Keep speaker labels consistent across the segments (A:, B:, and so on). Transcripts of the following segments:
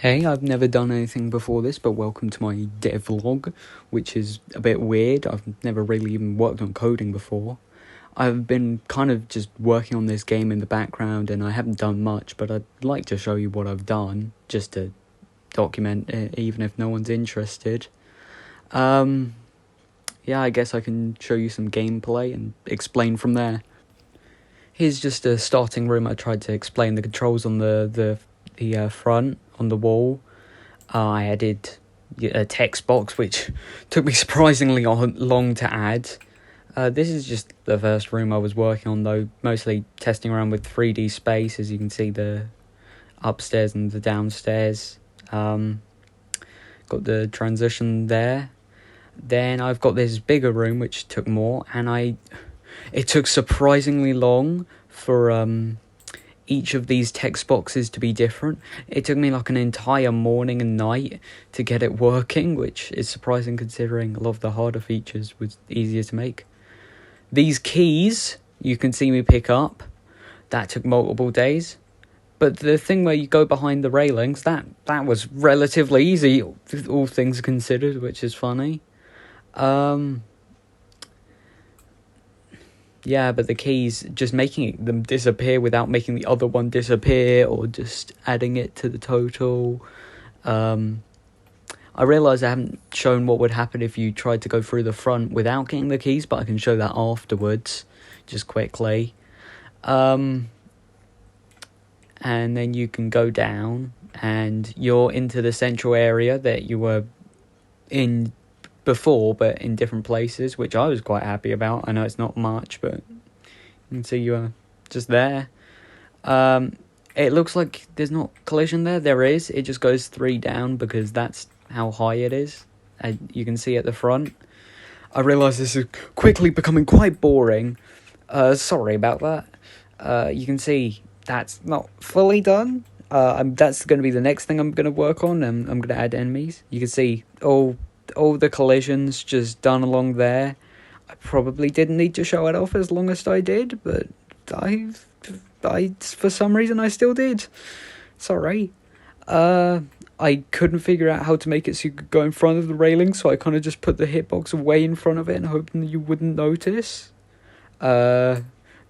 A: Hey, I've never done anything before this, but welcome to my devlog, which is a bit weird. I've never really even worked on coding before. I've been kind of just working on this game in the background, and I haven't done much, but I'd like to show you what I've done, just to document it, even if no one's interested. Yeah, I guess I can show you some gameplay and explain from there. Here's just a starting room. I tried to explain the controls on the front, on the wall. I added a text box, which took me surprisingly long to add. This is just the first room I was working on, though, mostly testing around with 3D space. As you can see, the upstairs and the downstairs. Got the transition there. Then I've got this bigger room, which took more, and it took surprisingly long for each of these text boxes to be different. It took me like an entire morning and night to get it working, which is surprising considering a lot of the harder features was easier to make. These keys, you can see me pick up, that took multiple days. But the thing where you go behind the railings, that was relatively easy, all things considered, which is funny. Yeah, but the keys, just making them disappear without making the other one disappear, or just adding it to the total. I realise I haven't shown what would happen if you tried to go through the front without getting the keys, but I can show that afterwards, just quickly. And then you can go down, and you're into the central area that you were in before, but in different places, which I was quite happy about. I know it's not much, but you can see you are just there. It looks like there's not collision there. There is. It just goes 3 down because that's how high it is. You can see at the front. I realise this is quickly becoming quite boring. Sorry about that. You can see that's not fully done. That's going to be the next thing I'm going to work on, and I'm going to add enemies. You can see all the collisions just done along there. I probably didn't need to show it off as long as I did, but I for some reason I still did. Sorry. I couldn't figure out how to make it so you could go in front of the railing, so I kind of just put the hitbox way in front of it and hoping you wouldn't notice. The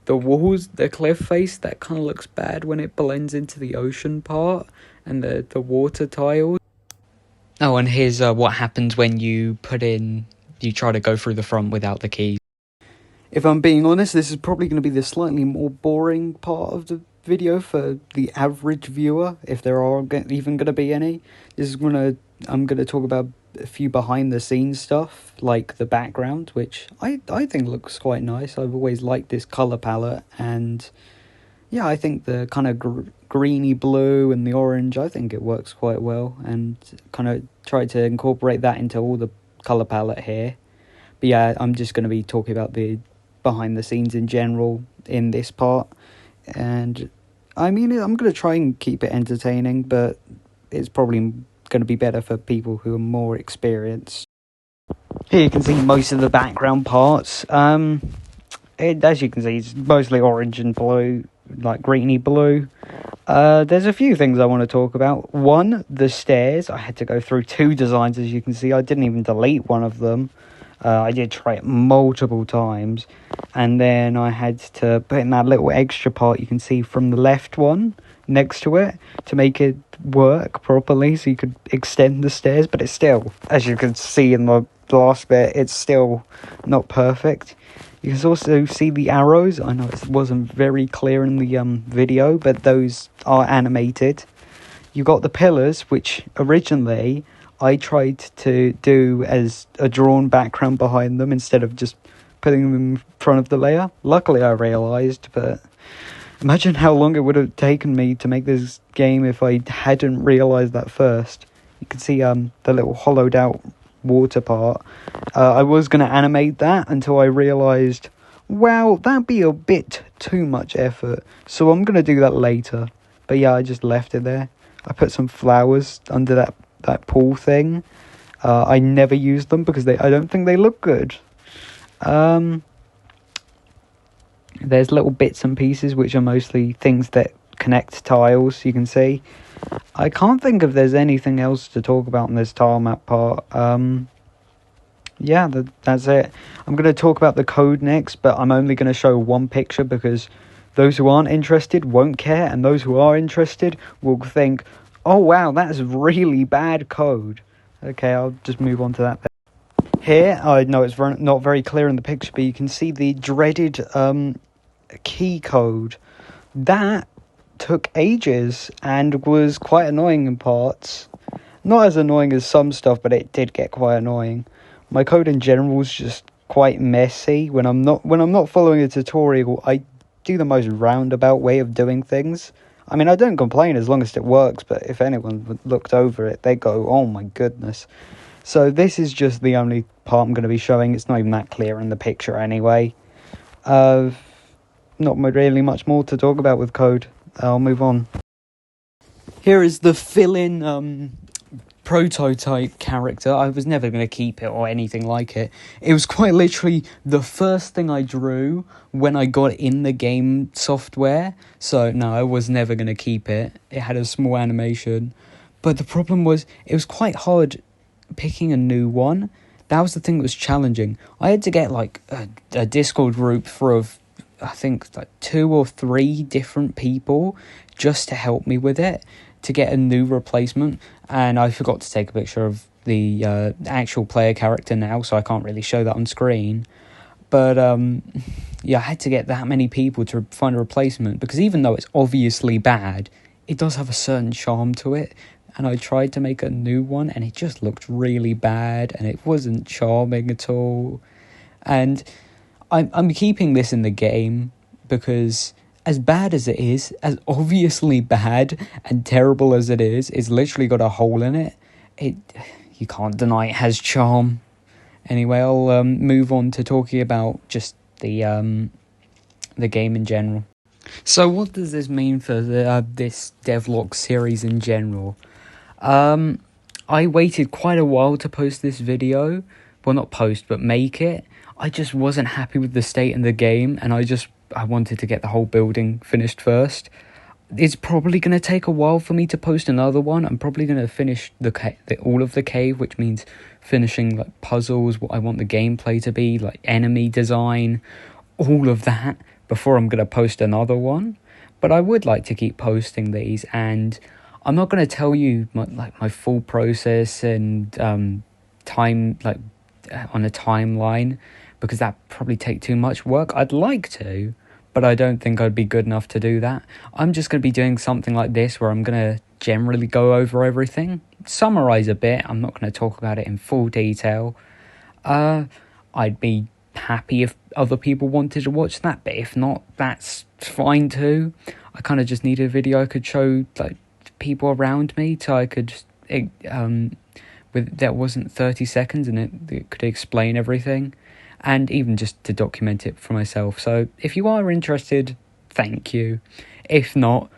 A: walls, the cliff face, that kind of looks bad when it blends into the ocean part and the water tiles. Oh, and here's what happens when you try to go through the front without the keys. If I'm being honest, this is probably going to be the slightly more boring part of the video for the average viewer, if there are even going to be any. I'm going to talk about a few behind the scenes stuff, like the background, which I think looks quite nice. I've always liked this colour palette, and yeah, I think the kind of greeny blue and the orange, I think it works quite well, and kind of tried to incorporate that into all the colour palette here. But yeah, I'm just going to be talking about the behind the scenes in general in this part, and I mean, I'm going to try and keep it entertaining, but it's probably going to be better for people who are more experienced. Here you can see most of the background parts. As you can see, it's mostly orange and blue, like greeny blue. There's a few things I want to talk about. One, the stairs. I had to go through 2 designs, as you can see. I didn't even delete one of them. I did try it multiple times, and then I had to put in that little extra part you can see from the left one next to it to make it work properly, so you could extend the stairs. But it's still, as you can see in the last bit, it's still not perfect. You can also see the arrows. I know it wasn't very clear in the video, but those are animated. You got the pillars, which originally I tried to do as a drawn background behind them instead of just putting them in front of the layer. Luckily I realised, but imagine how long it would have taken me to make this game if I hadn't realised that first. You can see the little hollowed out water part. I was going to animate that until I realised, wow, that'd be a bit too much effort, so I'm going to do that later. But yeah, I just left it there. I put some flowers under that pool thing. I never used them because I don't think they look good. There's little bits and pieces which are mostly things that connect tiles, you can see. I can't think if there's anything else to talk about in this tile map part. Yeah, that's it. I'm going to talk about the code next, but I'm only going to show one picture because those who aren't interested won't care, and those who are interested will think, oh wow, that's really bad code. Okay, I'll just move on to that then. Here, I know it's not very clear in the picture, but you can see the dreaded key code. That took ages and was quite annoying in parts. Not as annoying as some stuff, but it did get quite annoying. My code in general is just quite messy. When I'm not following a tutorial, I do the most roundabout way of doing things. I mean, I don't complain as long as it works, but if anyone looked over it, they go, oh my goodness. So this is just the only part I'm going to be showing. It's not even that clear in the picture anyway. Not really much more to talk about with code. I'll move on. Here is the fill-in prototype character. I was never going to keep it or anything like it. It was quite literally the first thing I drew when I got in the game software. So no, I was never going to keep it. It had a small animation. But the problem was, it was quite hard picking a new one. That was the thing that was challenging. I had to get like a Discord group full of, I think, like 2 or 3 different people just to help me with it, to get a new replacement. And I forgot to take a picture of the actual player character now, so I can't really show that on screen. But yeah, I had to get that many people to find a replacement, because even though it's obviously bad, it does have a certain charm to it. And I tried to make a new one, and it just looked really bad, and it wasn't charming at all. And I'm keeping this in the game because, as bad as it is, as obviously bad and terrible as it is, it's literally got a hole in it. You can't deny it has charm. Anyway, I'll move on to talking about just the game in general. So what does this mean for this Devlog series in general? I waited quite a while to post this video. Well, not post, but make it. I just wasn't happy with the state in the game, and I wanted to get the whole building finished first. It's probably going to take a while for me to post another one. I'm probably going to finish all of the cave, which means finishing like puzzles, what I want the gameplay to be, like enemy design, all of that, before I'm going to post another one. But I would like to keep posting these, and I'm not going to tell you my full process and time, like on a timeline, because that probably take too much work. I'd like to, but I don't think I'd be good enough to do that. I'm just going to be doing something like this where I'm going to generally go over everything, summarize a bit. I'm not going to talk about it in full detail. I'd be happy if other people wanted to watch that, but if not, that's fine too. I kind of just need a video I could show like people around me, so I could that wasn't 30 seconds and it could explain everything, and even just to document it for myself. So if you are interested, thank you. If not,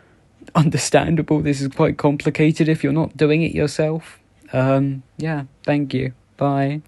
A: understandable. This is quite complicated if you're not doing it yourself. Yeah, thank you. Bye.